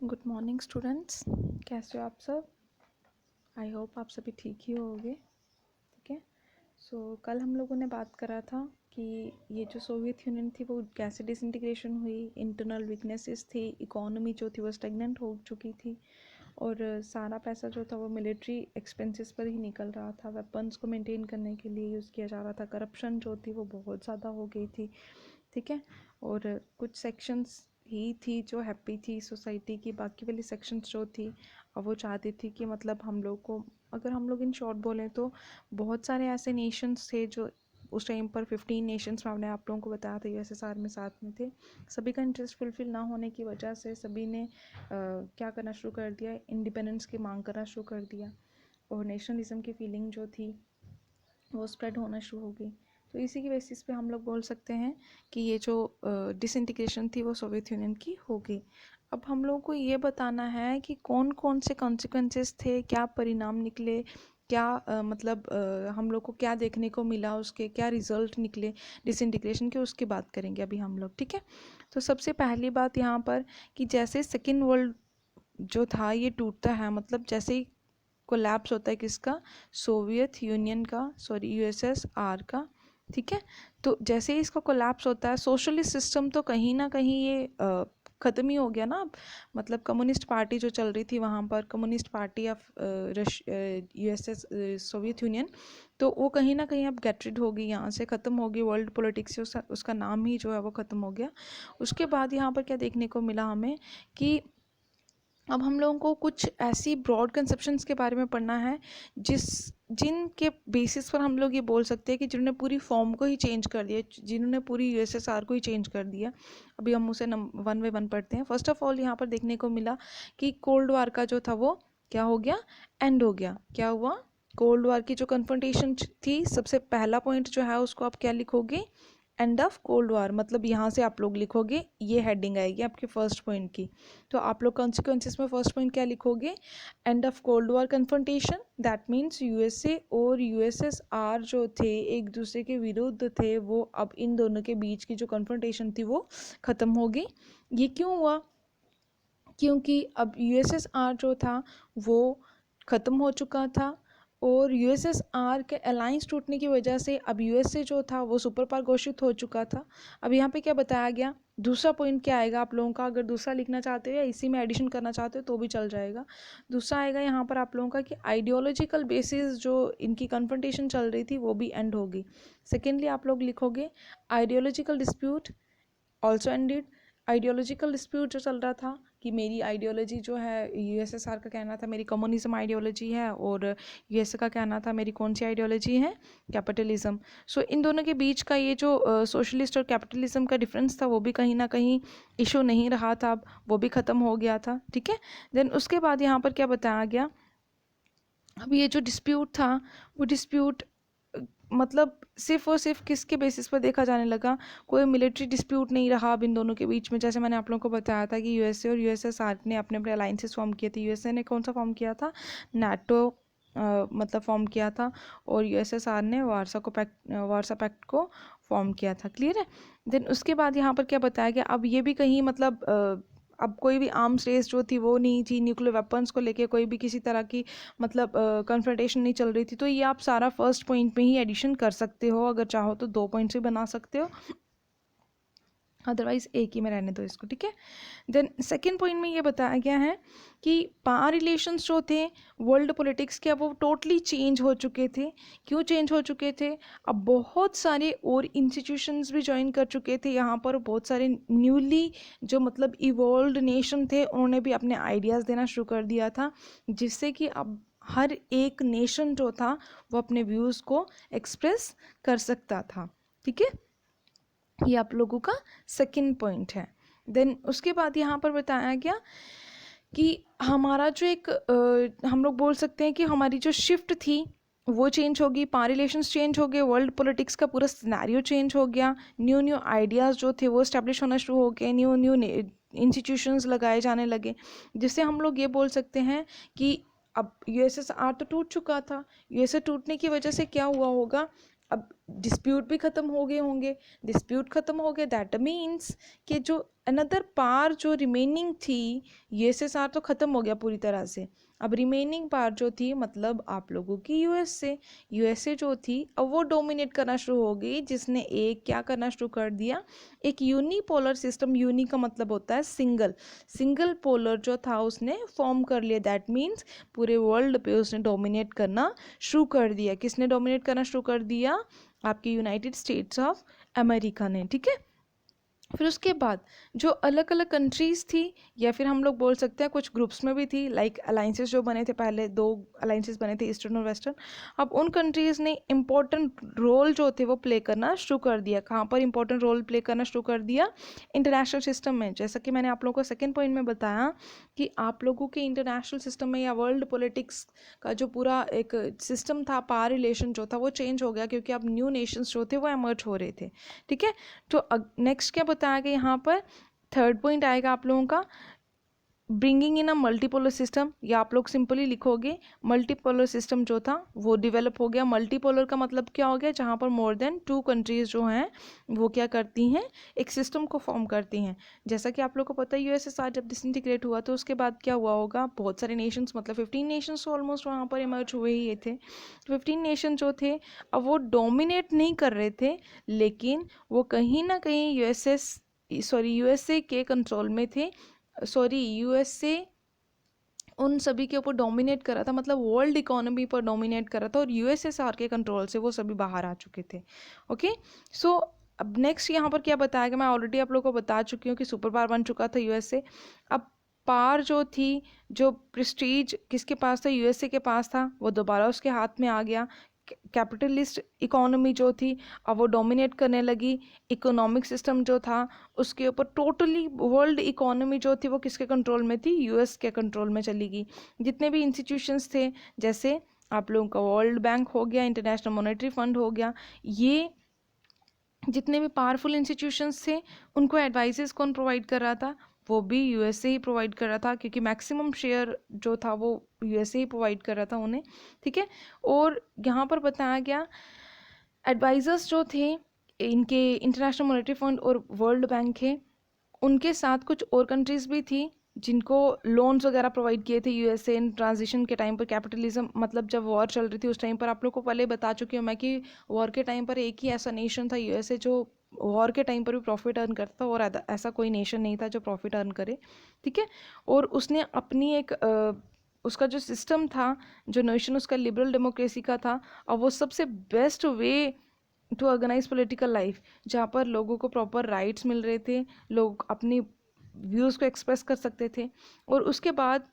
Good morning students, कैसे हो आप सब। आई होप आप सभी ठीक ही होंगे। ठीक है। कल हम लोगों ने बात करा था कि ये जो सोवियत यूनियन थी वो कैसे डिसइंटीग्रेशन हुई, इंटरनल वीकनेसेस थी, इकोनॉमी जो थी वो स्टेगनेंट हो चुकी थी और सारा पैसा जो था वो मिलिट्री एक्सपेंसेस पर ही निकल रहा था, वेपन्स को मेंटेन करने के लिए यूज़ किया जा रहा था, करप्शन जो थी वो बहुत ज़्यादा हो गई थी। ठीक है। और कुछ सेक्शंस ही थी जो हैप्पी थी सोसाइटी की, बाकी वाली सेक्शंस जो थी अब वो चाहती थी कि मतलब हम लोग को, अगर हम लोग इन शॉर्ट बोलें तो बहुत सारे ऐसे नेशंस थे जो उस टाइम पर 15 नेशंस में, हमने आप लोगों को बताया था यूएसएसआर में साथ में थे। सभी का इंटरेस्ट फुलफिल ना होने की वजह से सभी ने क्या करना शुरू कर दिया, इंडिपेंडेंस की मांग करना शुरू कर दिया और नेशनलिज्म की फीलिंग जो थी वो स्प्रेड होना शुरू हो गई। तो इसी की बेसिस पे हम लोग बोल सकते हैं कि ये जो डिसइंटीग्रेशन थी वो सोवियत यूनियन की हो गई। अब हम लोगों को ये बताना है कि कौन कौन से कॉन्सिक्वेंसेस थे, क्या परिणाम निकले, क्या हम लोग को क्या देखने को मिला, उसके क्या रिजल्ट निकले डिसइंटीग्रेशन के, उसकी बात करेंगे अभी हम लोग। ठीक है। तो सबसे पहली बात यहाँ पर कि जैसे सेकेंड वर्ल्ड जो था ये टूटता है, मतलब जैसे ही कोलैप्स होता है किसका, सोवियत यूनियन का, सॉरी यूएसएसआर का। ठीक है। तो जैसे ही इसका कोलैप्स होता है, सोशलिस्ट सिस्टम तो कहीं ना कहीं ये ख़त्म ही हो गया ना। अब मतलब कम्युनिस्ट पार्टी जो चल रही थी वहाँ पर, communist party of USS Soviet union, तो वो कहीं ना कहीं अब गेट रिड हो गई, यहाँ से ख़त्म हो गई वर्ल्ड पॉलिटिक्स से, उसका नाम ही जो है वो ख़त्म हो गया। उसके बाद यहाँ पर क्या देखने को मिला हमें कि अब हम लोगों को कुछ ऐसी ब्रॉड कंसेप्शंस के बारे में पढ़ना है जिनके बेसिस पर हम लोग ये बोल सकते हैं कि जिन्होंने पूरी फॉर्म को ही चेंज कर दिया, जिन्होंने पूरी यूएसएसआर को ही चेंज कर दिया। अभी हम उसे वन बाय वन पढ़ते हैं। फर्स्ट ऑफ ऑल यहाँ पर देखने को मिला कि कोल्ड वार का जो था वो क्या हो गया, एंड हो गया। क्या हुआ, कोल्ड वार की जो कन्फ्रंटेशन थी, सबसे पहला पॉइंट जो है उसको आप क्या लिखोगे, एंड ऑफ कोल्ड वार। मतलब यहाँ से आप लोग लिखोगे, ये हेडिंग आएगी आपके फर्स्ट पॉइंट की। तो आप लोग कॉन्सिक्वेंसेस में फर्स्ट पॉइंट क्या लिखोगे, end of cold war confrontation. That means USA और यूएसएसआर जो थे एक दूसरे के विरुद्ध थे, वो अब इन दोनों के बीच की जो कन्फ्रंटेशन थी वो ख़त्म हो गई। ये क्यों हुआ, क्योंकि अब यूएसएसआर जो था वो ख़त्म हो चुका था और यूएसएसआर के अलायंस टूटने की वजह से अब यूएसए जो था वो सुपर पावर घोषित हो चुका था। अब यहाँ पे क्या बताया गया, दूसरा पॉइंट क्या आएगा आप लोगों का, अगर दूसरा लिखना चाहते हो या इसी में एडिशन करना चाहते हो तो भी चल जाएगा। दूसरा आएगा यहाँ पर आप लोगों का कि आइडियोलॉजिकल बेसिस जो इनकी कन्फ्रंटेशन चल रही थी वो भी एंड होगी। सेकेंडली आप लोग लिखोगे ideological dispute also ended. Ideological dispute जो चल रहा था कि मेरी आइडियोलॉजी जो है, यूएसएसआर का कहना था मेरी कम्युनिज्म आइडियोलॉजी है और यूएसए का कहना था मेरी कौन सी आइडियोलॉजी है, कैपिटलिज्म। सो इन दोनों के बीच का ये जो सोशलिस्ट और कैपिटलिज्म का डिफरेंस था वो भी कहीं ना कहीं इशू नहीं रहा था, अब वो भी ख़त्म हो गया था। ठीक है। देन उसके बाद यहाँ पर क्या बताया गया, अब ये जो डिस्प्यूट था वो डिस्प्यूट मतलब सिर्फ और सिर्फ किसके बेसिस पर देखा जाने लगा, कोई मिलिट्री डिस्प्यूट नहीं रहा अब इन दोनों के बीच में। जैसे मैंने आप लोगों को बताया था कि यूएसए और यूएसएसआर ने अपने अपने अलाइंसेस फॉर्म किए थे। यूएसए ने कौन सा फॉर्म किया था, नाटो मतलब फॉर्म किया था, और यूएसएसआर ने वार्सा पैक्ट को फॉर्म किया था। क्लियर है। देन उसके बाद यहाँ पर क्या बताया गया, अब ये भी कहीं मतलब अब कोई भी आर्म्स रेस जो थी वो नहीं थी, न्यूक्लियर वेपन्स को लेके कोई भी किसी तरह की मतलब कन्फ्रंटेशन नहीं चल रही थी। तो ये आप सारा फर्स्ट पॉइंट में ही एडिशन कर सकते हो, अगर चाहो तो 2 पॉइंट्स भी बना सकते हो, अदरवाइज एक ही में रहने दो इसको। ठीक है। देन सेकेंड पॉइंट में ये बताया गया है कि पावर रिलेशंस जो थे वर्ल्ड पॉलिटिक्स के, अब वो टोटली चेंज हो चुके थे। क्यों चेंज हो चुके थे, अब बहुत सारे और इंस्टीट्यूशंस भी ज्वाइन कर चुके थे यहाँ पर, बहुत सारे न्यूली जो मतलब इवॉल्व्ड नेशन थे उन्होंने भी अपने आइडियाज़ देना शुरू कर दिया था, जिससे कि अब हर एक नेशन जो था वो अपने व्यूज़ को एक्सप्रेस कर सकता था। ठीक है। ये आप लोगों का सेकंड पॉइंट है। देन उसके बाद यहाँ पर बताया गया कि हमारा जो एक हम लोग बोल सकते हैं कि हमारी जो शिफ्ट थी वो चेंज होगी, पावर रिलेशंस चेंज हो गए, वर्ल्ड पॉलिटिक्स का पूरा सिनेरियो चेंज हो गया, न्यू न्यू आइडियाज़ जो थे वो इस्टेब्लिश होना शुरू हो गए, न्यू न्यू इंस्टीट्यूशंस लगाए जाने लगे, जिससे हम लोग ये बोल सकते हैं कि अब यूएसएसआर तो टूट चुका था, यूएसए टूटने की वजह से क्या हुआ होगा, अब डिस्प्यूट भी ख़त्म हो गए होंगे। डिस्प्यूट ख़त्म हो गए दैट मीन्स कि जो अनदर पार जो रिमेनिंग थी, यूएसएसआर तो ख़त्म हो गया पूरी तरह से, अब रिमेनिंग पार जो थी मतलब आप लोगों की यूएसए जो थी अब वो डोमिनेट करना शुरू हो गई, जिसने एक क्या करना शुरू कर दिया, एक यूनिपोलर सिस्टम, यूनी का मतलब होता है सिंगल पोलर जो था उसने फॉर्म कर लिया। दैट मीन्स पूरे वर्ल्ड पे उसने डोमिनेट करना शुरू कर दिया। किसने डोमिनेट करना शुरू कर दिया? आपके यूनाइटेड स्टेट्स ऑफ अमेरिका ने, ठीक है। फिर उसके बाद जो अलग अलग कंट्रीज़ थी, या फिर हम लोग बोल सकते हैं कुछ ग्रुप्स में भी थी, लाइक अलाइंसेस जो बने थे, पहले 2 अलाइंसेस बने थे, ईस्टर्न और वेस्टर्न। अब उन कंट्रीज़ ने इम्पोर्टेंट रोल जो थे वो प्ले करना शुरू कर दिया। कहाँ पर इंपॉर्टेंट रोल प्ले करना शुरू कर दिया? इंटरनेशनल सिस्टम में। जैसा कि मैंने आप लोगों को सेकेंड पॉइंट में बताया कि आप लोगों के इंटरनेशनल सिस्टम में या वर्ल्ड पॉलिटिक्स का जो पूरा एक सिस्टम था, पावर रिलेशन जो था वो चेंज हो गया, क्योंकि अब न्यू नेशंस जो थे वो एमर्ज हो रहे थे, ठीक है। तो नेक्स्ट क्या बताया गया यहाँ पर? थर्ड पॉइंट आएगा आप लोगों का, bringing in a multipolar system, या आप लोग सिंपली लिखोगे मल्टीपोलर सिस्टम जो था वो डेवलप हो गया। मल्टीपोलर का मतलब क्या हो गया? जहाँ पर मोर देन 2 कंट्रीज जो हैं वो क्या करती हैं, एक सिस्टम को फॉर्म करती हैं। जैसा कि आप लोग को पता है यूएसएसआर जब डिसइंटीग्रेट हुआ तो उसके बाद क्या हुआ होगा, बहुत सारे नेशंस, मतलब 15 नेशंस ऑलमोस्ट वहाँ पर इमर्ज हुए ही थे। 15 नेशन जो थे अब वो डोमिनेट नहीं कर रहे थे, लेकिन वो कहीं ना कहीं यूएसए के कंट्रोल में थे। यूएसए उन सभी के ऊपर डोमिनेट कर रहा था, मतलब वर्ल्ड इकोनॉमी पर डोमिनेट कर रहा था, और यूएसएसआर के कंट्रोल से वो सभी बाहर आ चुके थे। ओके, सो अब नेक्स्ट यहाँ पर क्या बताया गया, मैं ऑलरेडी आप लोगों को बता चुकी हूँ कि सुपर पावर बन चुका था यूएसए। अब पावर जो थी, जो प्रेस्टीज किसके पास था? यूएसए के पास था, वो दोबारा उसके हाथ में आ गया। कैपिटलिस्ट इकोनॉमी जो थी अब वो डोमिनेट करने लगी। इकोनॉमिक सिस्टम जो था उसके ऊपर टोटली वर्ल्ड इकोनॉमी जो थी वो किसके कंट्रोल में थी? यूएस के कंट्रोल में चली गई। जितने भी इंस्टीट्यूशंस थे, जैसे आप लोगों का वर्ल्ड बैंक हो गया, इंटरनेशनल मॉनेटरी फंड हो गया, ये जितने भी पावरफुल इंस्टीट्यूशंस थे उनको एडवाइसेस कौन प्रोवाइड कर रहा था? वो भी यूएसए ही प्रोवाइड कर रहा था, क्योंकि मैक्सिमम शेयर जो था वो यूएसए ही प्रोवाइड कर रहा था उन्हें, ठीक है। और यहाँ पर बताया गया एडवाइज़र्स जो थे इनके, इंटरनेशनल मॉनेटरी फंड और वर्ल्ड बैंक के, उनके साथ कुछ और कंट्रीज़ भी थी जिनको लोन्स वगैरह प्रोवाइड किए थे यूएसए इन ट्रांजिशन के टाइम पर। कैपिटलिज्म मतलब जब वॉर चल रही थी उस टाइम पर, आप लोग को पहले बता चुकी हूँ मैं कि वॉर के टाइम पर एक ही ऐसा नेशन था यूएसए जो वॉर के टाइम पर भी प्रॉफिट अर्न करता था, और ऐसा कोई नेशन नहीं था जो प्रॉफिट अर्न करे, ठीक है। और उसने अपनी एक उसका जो सिस्टम था, जो नेशन उसका लिबरल डेमोक्रेसी का था, और वो सबसे best way to organise political life, जहाँ पर लोगों को प्रॉपर राइट्स मिल रहे थे, लोग अपनी व्यूज़ को एक्सप्रेस कर सकते थे। और उसके बाद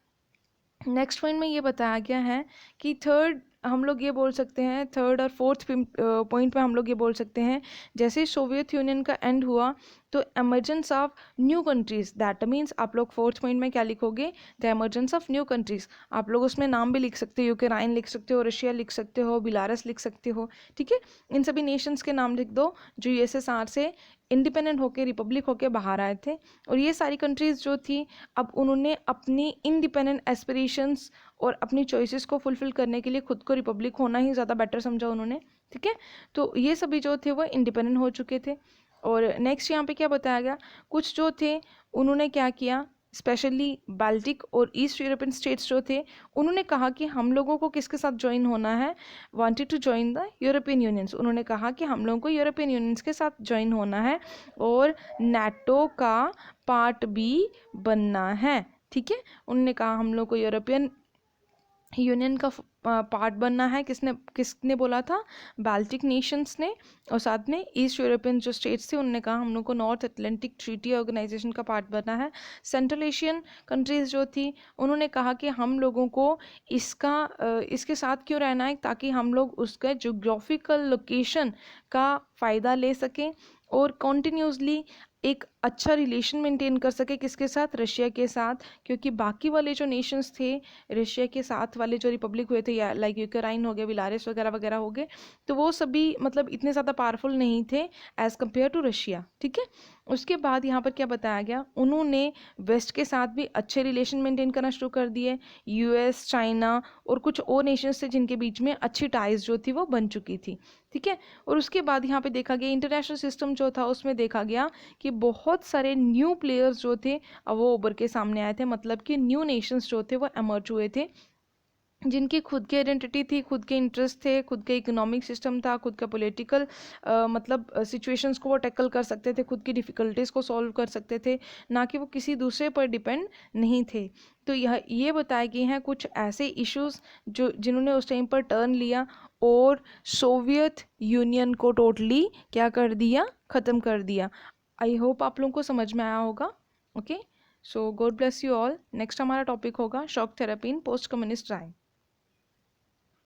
नेक्स्ट पॉइंट में ये बताया गया है कि थर्ड हम लोग ये बोल सकते हैं, थर्ड और फोर्थ पॉइंट पे हम लोग ये बोल सकते हैं, जैसे सोवियत यूनियन का एंड हुआ तो emergence of new countries, that means आप लोग फोर्थ पॉइंट में क्या लिखोगे? The emergence of new countries. आप लोग उसमें नाम भी लिख सकते हो, यूक्रेन लिख सकते हो, रशिया लिख सकते हो, बेलारस लिख सकते हो, ठीक है। इन सभी नेशंस के नाम लिख दो जो यूएसएसआर से इंडिपेंडेंट होकर, रिपब्लिक होकर बाहर आए थे। और ये सारी कंट्रीज़ जो थी अब उन्होंने अपनी इंडिपेंडेंट एस्पिरेशंस और अपनी चॉइसेस को फुलफिल करने के लिए खुद को रिपब्लिक होना ही ज़्यादा बेटर समझा उन्होंने, ठीक है। तो ये सभी जो थे वो इंडिपेंडेंट हो चुके थे। और नेक्स्ट यहाँ पे क्या बताया गया, कुछ जो थे उन्होंने क्या किया, स्पेशली बाल्टिक और ईस्ट यूरोपियन स्टेट्स जो थे उन्होंने कहा कि हम लोगों को किसके साथ ज्वाइन होना है, wanted to join the European Unions. उन्होंने कहा कि हम लोगों को यूरोपियन यूनियंस के साथ ज्वाइन होना है और नाटो का पार्ट भी बनना है, ठीक है। उन्होंने कहा हम लोग को यूरोपियन यूनियन का पार्ट बनना है। किसने बोला था? बाल्टिक नेशंस ने। और साथ में ईस्ट यूरोपियन जो स्टेट्स थे उन्होंने कहा हम लोग को नॉर्थ अटलांटिक ट्रीटी ऑर्गेनाइजेशन का पार्ट बनना है। सेंट्रल एशियन कंट्रीज़ जो थी उन्होंने कहा कि हम लोगों को इसके साथ क्यों रहना है, ताकि हम लोग उसका जोग्राफिकल लोकेशन का फ़ायदा ले सकें और कॉन्टीन्यूसली एक अच्छा रिलेशन मेंटेन कर सके, किसके साथ? रशिया के साथ। क्योंकि बाकी वाले जो नेशंस थे रशिया के साथ वाले जो रिपब्लिक हुए थे, या लाइक यूक्रेन हो गया, बेलारूस वगैरह वगैरह हो गए, तो वो सभी मतलब इतने ज़्यादा पावरफुल नहीं थे एज़ कम्पेयर टू रशिया, ठीक है। उसके बाद यहाँ पर क्या बताया गया, उन्होंने वेस्ट के साथ भी अच्छे रिलेशन मेंटेन करना शुरू कर दिए। यूएस, चाइना और कुछ और नेशंस थे जिनके बीच में अच्छी टाइज जो थी वो बन चुकी थी, ठीक है। और उसके बाद यहाँ पे देखा गया इंटरनेशनल सिस्टम जो था उसमें देखा गया कि बहुत बहुत सारे न्यू प्लेयर्स जो थे वो उभर के सामने आए थे, मतलब कि न्यू नेशंस जो थे वो एमर्ज हुए थे, जिनकी खुद की आइडेंटिटी थी, खुद के इंटरेस्ट थे, खुद के इकोनॉमिक सिस्टम था, खुद का पॉलिटिकल मतलब सिचुएशंस को वो टैकल कर सकते थे, खुद की डिफ़िकल्टीज़ को सॉल्व कर सकते थे, ना कि वो किसी दूसरे पर डिपेंड नहीं थे। तो ये बताए गए हैं कुछ ऐसे इश्यूज जो जिन्होंने उस टाइम पर टर्न लिया और सोवियत यूनियन को टोटली क्या कर दिया, ख़त्म कर दिया। आई होप आप लोगों को समझ में आया होगा। Okay, so God bless you all. Next हमारा टॉपिक होगा शॉक थेरेपी इन पोस्ट कम्युनिस्ट टाइम।